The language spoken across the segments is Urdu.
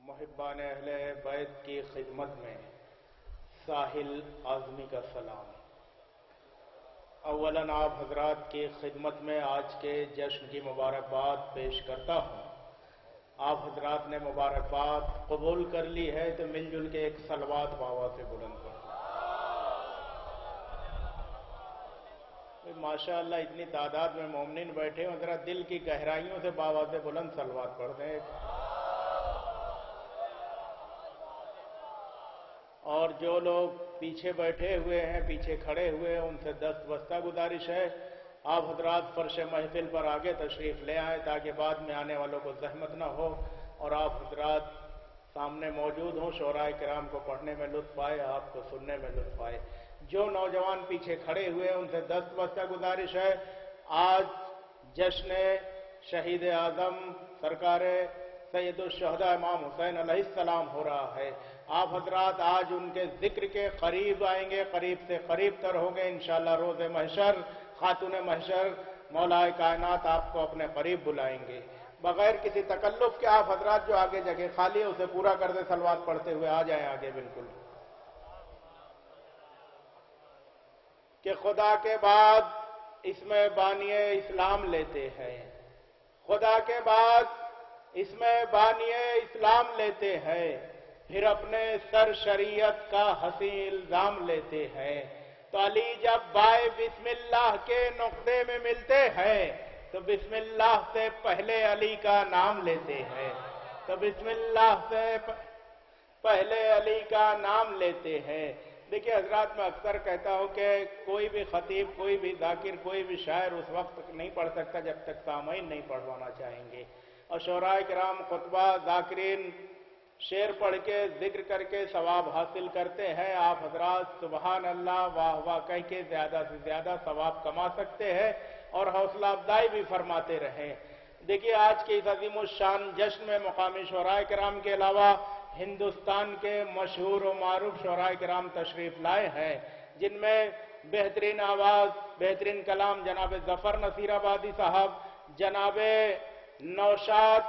محبان اہل بیت کی خدمت میں ساحل اعظمی کا سلام۔ اولاً آپ حضرات کی خدمت میں آج کے جشن کی مبارکباد پیش کرتا ہوں۔ آپ حضرات نے مبارکباد قبول کر لی ہے تو مل جل کے ایک صلوات بابا سے بلند کر دو۔ ماشاء اللہ اتنی تعداد میں مومنین بیٹھے ہیں، ذرا دل کی گہرائیوں سے بابا سے بلند صلوات پڑھ دیں۔ اور جو لوگ پیچھے بیٹھے ہوئے ہیں، پیچھے کھڑے ہوئے ہیں، ان سے دست بستہ گزارش ہے آپ حضرات فرش محفل پر آگے تشریف لے آئیں تاکہ بعد میں آنے والوں کو زحمت نہ ہو اور آپ حضرات سامنے موجود ہوں، شعراء کرام کو پڑھنے میں لطف آئے، آپ کو سننے میں لطف آئے۔ جو نوجوان پیچھے کھڑے ہوئے ہیں ان سے دست بستہ گزارش ہے، آج جشن شہید اعظم سرکار سید الشہداء امام حسین علیہ السلام ہو رہا ہے۔ آپ حضرات آج ان کے ذکر کے قریب آئیں گے، قریب سے قریب تر ہوں گے انشاءاللہ۔ روز محشر خاتون محشر مولا کائنات آپ کو اپنے قریب بلائیں گے۔ بغیر کسی تکلف کے آپ حضرات جو آگے جگہ خالی ہے اسے پورا کر دیں، صلوات پڑھتے ہوئے آ جائیں آگے بالکل۔ کہ خدا کے بعد اس میں بانی اسلام لیتے ہیں، خدا کے بعد اس میں بانی اسلام لیتے ہیں، پھر اپنے سر شریعت کا حسین الزام لیتے ہیں۔ تو علی جب بائے بسم اللہ کے نقطے میں ملتے ہیں تو بسم اللہ سے پہلے علی کا نام لیتے ہیں، تو بسم اللہ سے پہلے علی کا نام لیتے ہیں۔ دیکھیے حضرات، میں اکثر کہتا ہوں کہ کوئی بھی خطیب، کوئی بھی ذاکر، کوئی بھی شاعر اس وقت نہیں پڑھ سکتا جب تک سامعین نہیں پڑھوانا چاہیں گے۔ اور شعراء کرام خطبہ ذاکرین شعر پڑھ کے ذکر کر کے ثواب حاصل کرتے ہیں۔ آپ حضرات سبحان اللہ واہ واہ کہہ کے زیادہ سے زیادہ ثواب کما سکتے ہیں اور حوصلہ افزائی بھی فرماتے رہیں۔ دیکھیے آج کے اس عظیم الشان جشن میں مقامی شعراء کرام کے علاوہ ہندوستان کے مشہور و معروف شعراء کرام تشریف لائے ہیں، جن میں بہترین آواز، بہترین کلام جناب ظفر نصیر آبادی صاحب، جناب نوشاد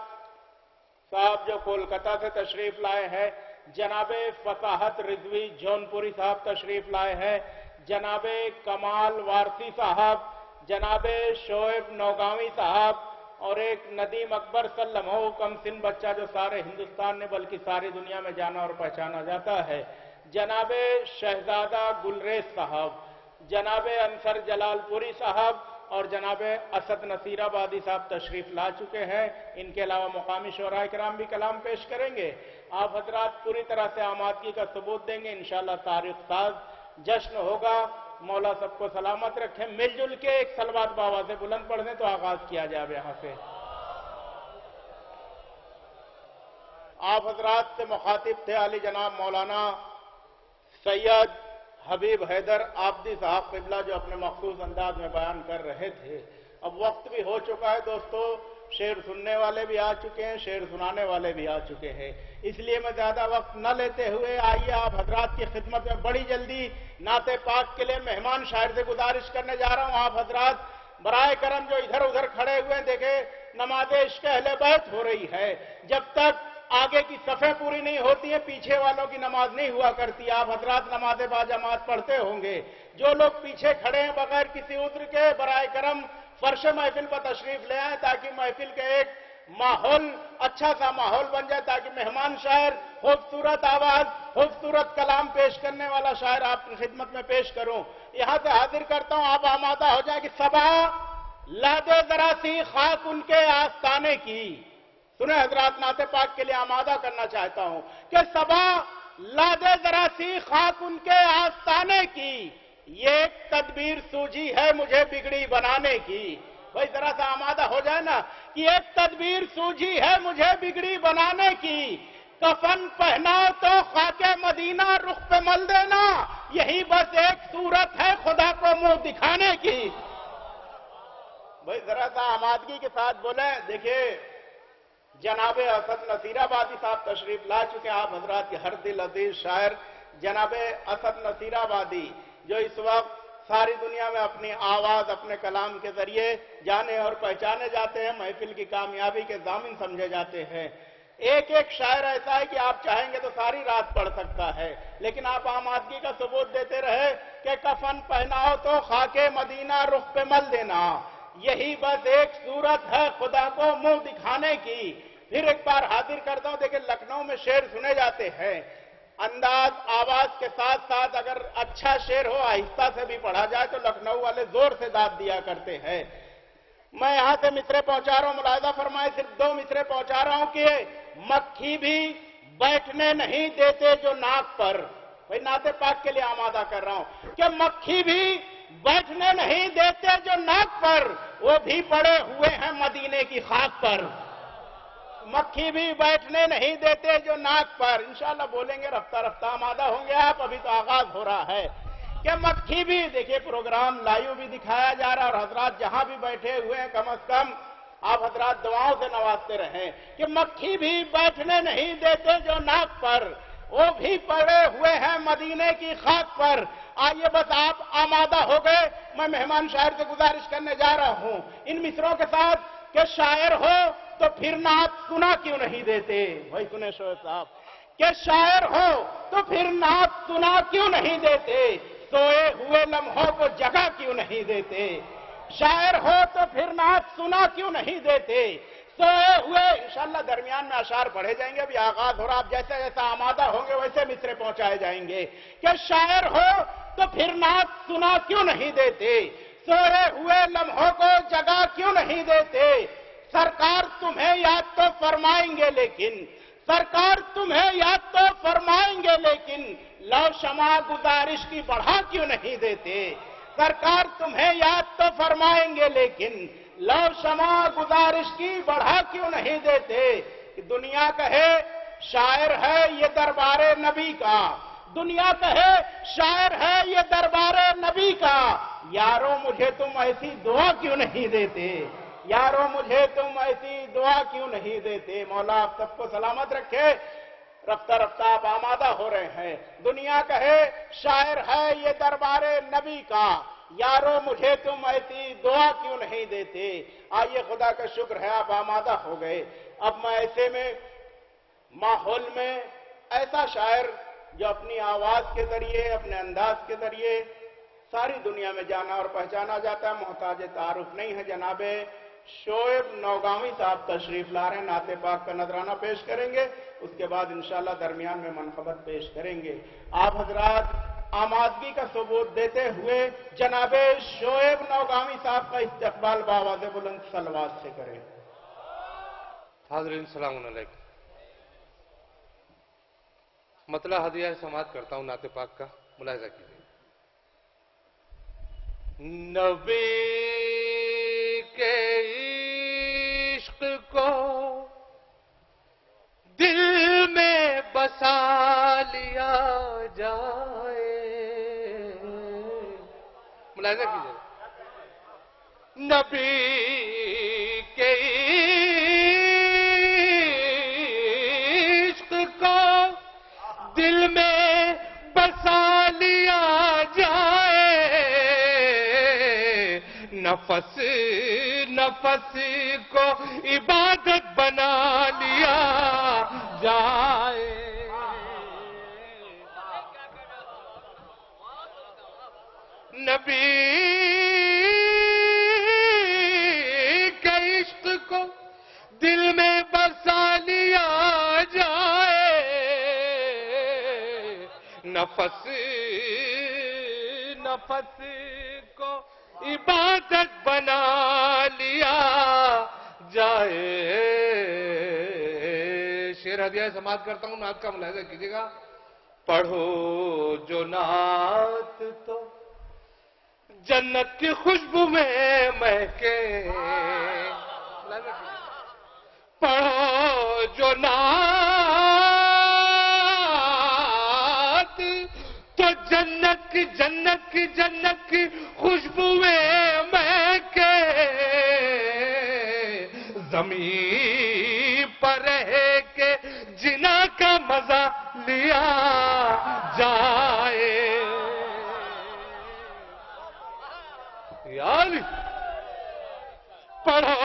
صاحب جو کولکتہ سے تشریف لائے ہیں، جناب فصاحت رضوی جونپوری صاحب تشریف لائے ہیں، جناب کمال وارثی صاحب، جناب شعیب نوگاوی صاحب اور ایک ندیم اکبر سلمہ کم سن بچہ جو سارے ہندوستان نے بلکہ ساری دنیا میں جانا اور پہچانا جاتا ہے، جناب شہزادہ گلریز صاحب، جناب انصر جلال پوری صاحب اور جناب اسد نصیر آبادی صاحب تشریف لا چکے ہیں۔ ان کے علاوہ مقامی شعراء کرام بھی کلام پیش کریں گے۔ آپ حضرات پوری طرح سے آمادگی کا ثبوت دیں گے، انشاءاللہ تاریخ ساز جشن ہوگا۔ مولا سب کو سلامت رکھیں۔ مل جل کے ایک صلوات بابا سے بلند پڑھ دیں تو آغاز کیا جائے یہاں سے۔ آپ حضرات سے مخاطب تھے علی جناب مولانا سید حبیب حیدر آبدی صاحب قبلہ، جو اپنے مخصوص انداز میں بیان کر رہے تھے۔ اب وقت بھی ہو چکا ہے دوستو، شعر سننے والے بھی آ چکے ہیں، شعر سنانے والے بھی آ چکے ہیں، اس لیے میں زیادہ وقت نہ لیتے ہوئے آئیے آپ حضرات کی خدمت میں بڑی جلدی نعت پاک کے لیے مہمان شاعر سے گزارش کرنے جا رہا ہوں۔ آپ حضرات برائے کرم جو ادھر ادھر کھڑے ہوئے ہیں، دیکھیں نماز عشق اہل بیت ہو رہی ہے، جب تک آگے کی صفیں پوری نہیں ہوتی ہیں پیچھے والوں کی نماز نہیں ہوا کرتی۔ آپ حضرات نماز با جماعت پڑھتے ہوں گے، جو لوگ پیچھے کھڑے ہیں بغیر کسی عذر کے برائے کرم فرش محفل پر تشریف لے آئیں تاکہ محفل کے ایک ماحول، اچھا سا ماحول بن جائے، تاکہ مہمان شاعر خوبصورت آواز، خوبصورت کلام پیش کرنے والا شاعر آپ کی خدمت میں پیش کروں۔ یہاں سے حاضر کرتا ہوں، آپ آمادہ ہو جائیں کہ صبا لادے ذرا سی خاک ان کے آستانے کی۔ سنیں حضرات، نعت پاک کے لیے آمادہ کرنا چاہتا ہوں کہ صبا لادے ذرا سی خاک ان کے آستانے کی، یہ ایک تدبیر سوجی ہے مجھے بگڑی بنانے کی۔ بھائی ذرا سا آمادہ ہو جائے نا کہ ایک تدبیر سوجی ہے مجھے بگڑی بنانے کی، کفن پہنا تو خاک مدینہ رخ پہ مل دینا، یہی بس ایک صورت ہے خدا کو منہ دکھانے کی۔ بھائی ذرا سا آمادگی کے ساتھ بولیں۔ دیکھیے جناب اسد نصیر آبادی صاحب تشریف لا چکے ہیں، آپ حضرات کے ہر دل عزیز شاعر جناب اسد نصیر آبادی، جو اس وقت ساری دنیا میں اپنی آواز، اپنے کلام کے ذریعے جانے اور پہچانے جاتے ہیں، محفل کی کامیابی کے ضامن سمجھے جاتے ہیں۔ ایک ایک شاعر ایسا ہے کہ آپ چاہیں گے تو ساری رات پڑھ سکتا ہے، لیکن آپ عام آدمی کا ثبوت دیتے رہے کہ کفن پہناؤ تو خاک مدینہ رخ پہ مل دینا، یہی بس ایک صورت ہے خدا کو منہ دکھانے کی۔ پھر ایک بار حاضر کرتا ہوں، دیکھیں لکھنؤ میں شعر سنے جاتے ہیں، انداز آواز کے ساتھ ساتھ اگر اچھا شعر ہو آہستہ سے بھی پڑھا جائے تو لکھنؤ والے زور سے داد دیا کرتے ہیں۔ میں یہاں سے مصرے پہنچا رہا ہوں، ملاحظہ فرمائے، صرف 2 مصرے پہنچا رہا ہوں کہ مکھی بھی بیٹھنے نہیں دیتے جو ناک پر، بھئی نعت پاک کے لیے آمادہ کر رہا ہوں کہ مکھی بھی بیٹھنے نہیں دیتے جو ناک پر، وہ بھی پڑے ہوئے ہیں مدینے کی خاک پر۔ مکھی بھی بیٹھنے نہیں دیتے جو ناک پر، انشاءاللہ بولیں گے، رفتہ رفتہ آمادہ ہوں گے آپ، ابھی تو آغاز ہو رہا ہے کہ مکھی بھی، دیکھیے پروگرام لائیو بھی دکھایا جا رہا ہے اور حضرات جہاں بھی بیٹھے ہوئے ہیں کم از کم آپ حضرات دعاؤں سے نوازتے رہیں کہ مکھی بھی بیٹھنے نہیں دیتے جو ناک پر، وہ بھی پڑے ہوئے ہیں مدینے کی خاک پر۔ آئیے بس آپ آمادہ ہو گئے، میں مہمان شاعر سے گزارش کرنے جا رہا ہوں ان مصروں کے ساتھ کہ شاعر ہو تو پھر نعت سنا کیوں نہیں دیتے؟ بھائی سنیں شعیب صاحب کہ شاعر ہو تو پھر نعت سنا کیوں نہیں دیتے؟ سوئے ہوئے لمحوں کو جگہ کیوں نہیں دیتے؟ شاعر ہو تو پھر نعت سنا کیوں نہیں دیتے؟ سوئے ہوئے، انشاءاللہ درمیان میں اشعار پڑھے جائیں گے، ابھی آغاز ہو رہا، آپ جیسے جیسا آمادہ ہوں گے ویسے مصرے پہنچائے جائیں گے کہ شاعر ہو تو پھر نعت سنا کیوں نہیں دیتے؟ سوئے ہوئے لمحوں کو جگہ کیوں نہیں دیتے؟ سرکار تمہیں یاد تو فرمائیں گے لیکن، سرکار تمہیں یاد تو فرمائیں گے لیکن لو شمع گزارش کی بڑھا کیوں نہیں دیتے؟ سرکار تمہیں یاد تو فرمائیں گے لیکن لو شمع گزارش کی بڑھا کیوں نہیں دیتے؟ کہ دنیا کہے شاعر ہے یہ دربار نبی کا، دنیا کہے شاعر ہے یہ دربار نبی کا، یارو مجھے تم ایسی دعا کیوں نہیں دیتے؟ یارو مجھے تم ایسی دعا کیوں نہیں دیتے؟ مولا آپ سب کو سلامت رکھے، رفتہ رفتہ آپ آمادہ ہو رہے ہیں۔ دنیا کہے شاعر ہے یہ دربار نبی کا، یارو مجھے تم ایسی دعا کیوں نہیں دیتے؟ آئیے خدا کا شکر ہے آپ آمادہ ہو گئے۔ اب میں ایسے میں ماحول میں ایسا شاعر جو اپنی آواز کے ذریعے، اپنے انداز کے ذریعے ساری دنیا میں جانا اور پہچانا جاتا ہے، محتاج تعارف نہیں ہے، جناب شعیب نوگامی صاحب تشریف لا رہے ہیں، نعت پاک کا نذرانہ پیش کریں گے، اس کے بعد انشاءاللہ درمیان میں منقبت پیش کریں گے۔ آپ حضرات آمادگی کا ثبوت دیتے ہوئے جناب شعیب نوگامی صاحب کا استقبال بآواز بلند صلوات سے کریں۔ حاضرین السلام علیکم۔ مطلع ہدیہ سماعت کرتا ہوں نعت پاک کا، ملاحظہ کیجیے۔ نبی کے عشق کو دل میں بسا لیا جائے، ملاحظہ کیجیے، نبی کے عشق کو دل میں بسا لیا جائے، نفس نفس کو عبادت بنا لیا جائے، نبی کے عشق کو دل میں بسا لیا جائے، نفس نفس کو عبادت بنا لیا جائے۔ شعر ہدیہ سماعت کرتا ہوں، نعت کا ملاحظہ کیجیے گا۔ پڑھو جو نعت تو جنت کی خوشبو میں مہکے، پڑھو جو نعت تو جنت کی جنت کی جنت کی خوشبو میں مہکے، زمین پر رہ کے جنا کا مزہ لیا جائے۔ یار پڑھو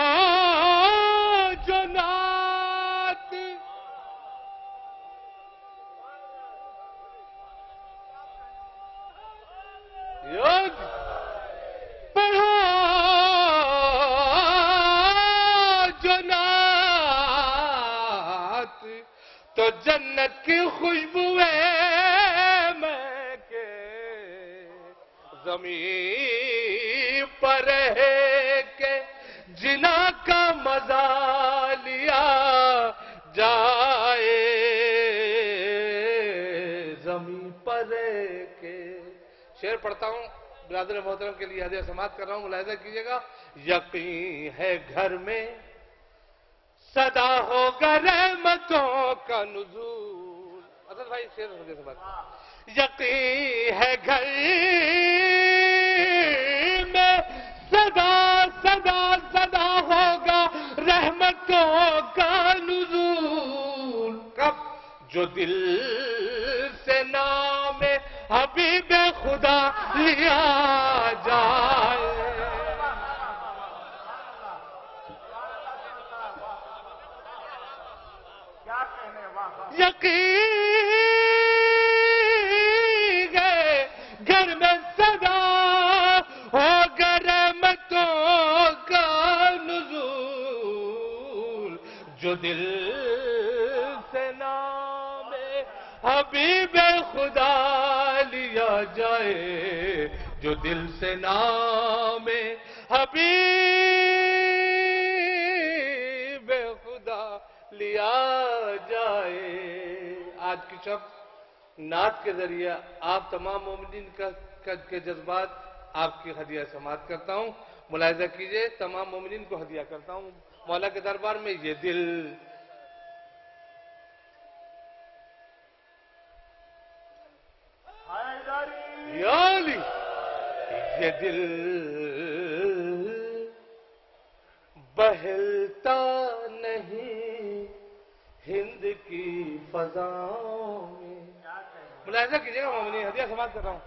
جو نعت تو جنت کی خوشبوئیں میں کے زمین پر ہے کہ جنا کا مزہ لیا جائے زمین پر ہے کہ شعر پڑھتا ہوں برادر محترم کے لیے ہدیہ سماعت کر رہا ہوں ملاحظہ کیجئے گا یقین ہے گھر میں صدا ہوگا رحمتوں کا نزول حضرت بھائی شعر ہدیہ سماعت یقین ہے گھر میں صدا صدا صدا ہوگا رحمتوں کا نزول کب جو دل سے نام حبیب خدا لیا جائے یقین ہے گھر میں صدا ہوگا رحمتوں کا نزول جو دل سے نام حبیب خدا لیا جائے جو دل سے نام حبیب خدا لیا جائے آج کی شب نعت کے ذریعے آپ تمام مومنین کے جذبات آپ کی ہدیہ سماعت کرتا ہوں ملاحظہ کیجئے تمام مومنین کو ہدیہ کرتا ہوں مولا کے دربار میں یہ دل یالی یہ دل بہلتا نہیں ہند کی فضاؤں میں ملاحظہ کیجئے گا مومنین ہدیہ سماعت کر رہا ہوں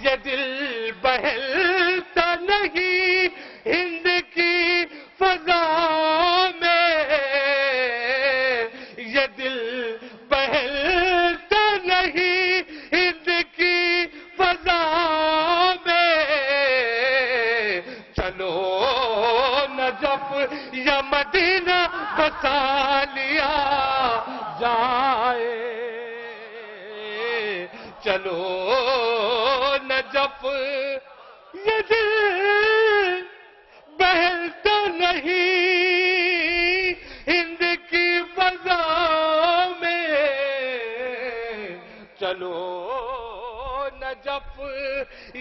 یہ دل بہلتا نہیں ہند کی فضاؤں میں یہ دل بہلتا نہیں ہند کی فضاؤں میں چلو نجف یا مدینہ بسا لیا جائے چلو نجف یہ دل بہلتا نہیں ہند کی فضا میں چلو نجف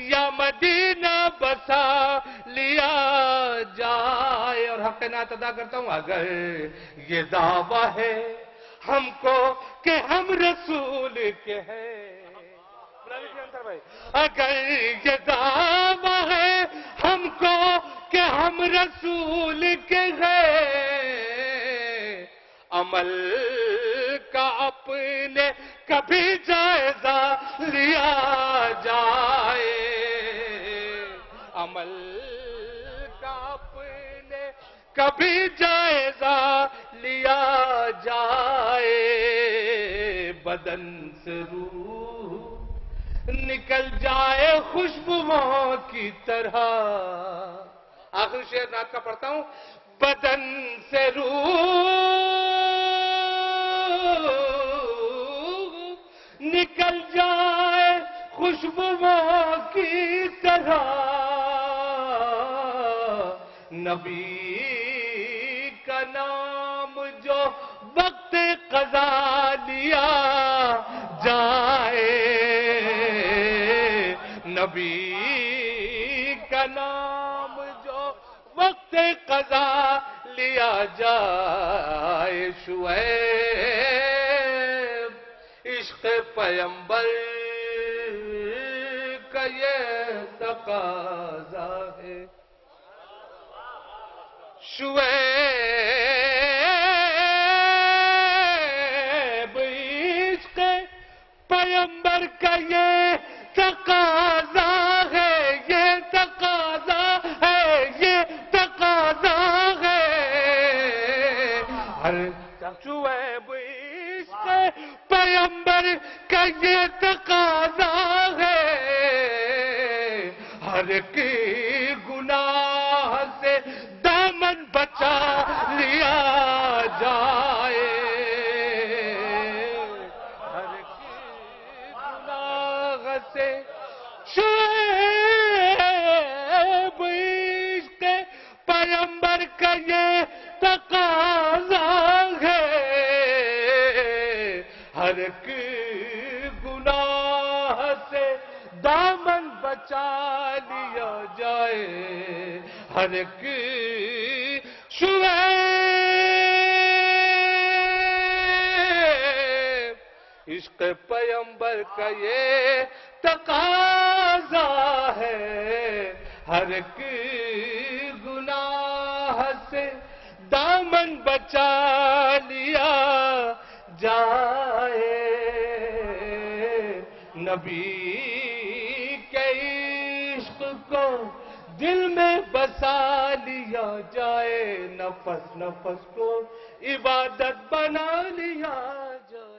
یا مدینہ بسا لیا جائے اور حق نعت ادا کرتا ہوں اگر یہ دعویٰ ہے ہم کو کہ ہم رسول کے ہیں اگر یہ دعویٰ ہے ہم کو کہ ہم رسول کے ہیں عمل کا اپنے کبھی جائزہ لیا جائے عمل کا اپنے کبھی جائزہ لیا جائے بدن سے روح نکل جائے خوشبوؤں کی طرح آخری شعر نعت کا پڑھتا ہوں بدن سے روح نکل جائے خوشبوؤں کی طرح نبی کا نام جو وقت قضا لیا جائے نبی کا نام جو وقت قضا لیا جائے شعیب عشق پیمبر کا یہ تقاضا ہے شعیب عشق پیمبر کا یہ تقاضا ہے یہ تقاضا ہے یہ تقاضا ہے ہر شعیب عشق پیمبر کا یہ تقاضا ہے ہر کی گناہ سے دامن بچا لیا جائے ہر ایک گناہ سے دامن بچا لیا جائے، ہر ایک عشق پیغمبر کا یہ تقاضا ہے، ہر ایک گناہ سے دامن بچا لیا جائے، نبی کے عشق کو دل میں بسا لیا جائے، نفس نفس کو عبادت بنا لیا جائے۔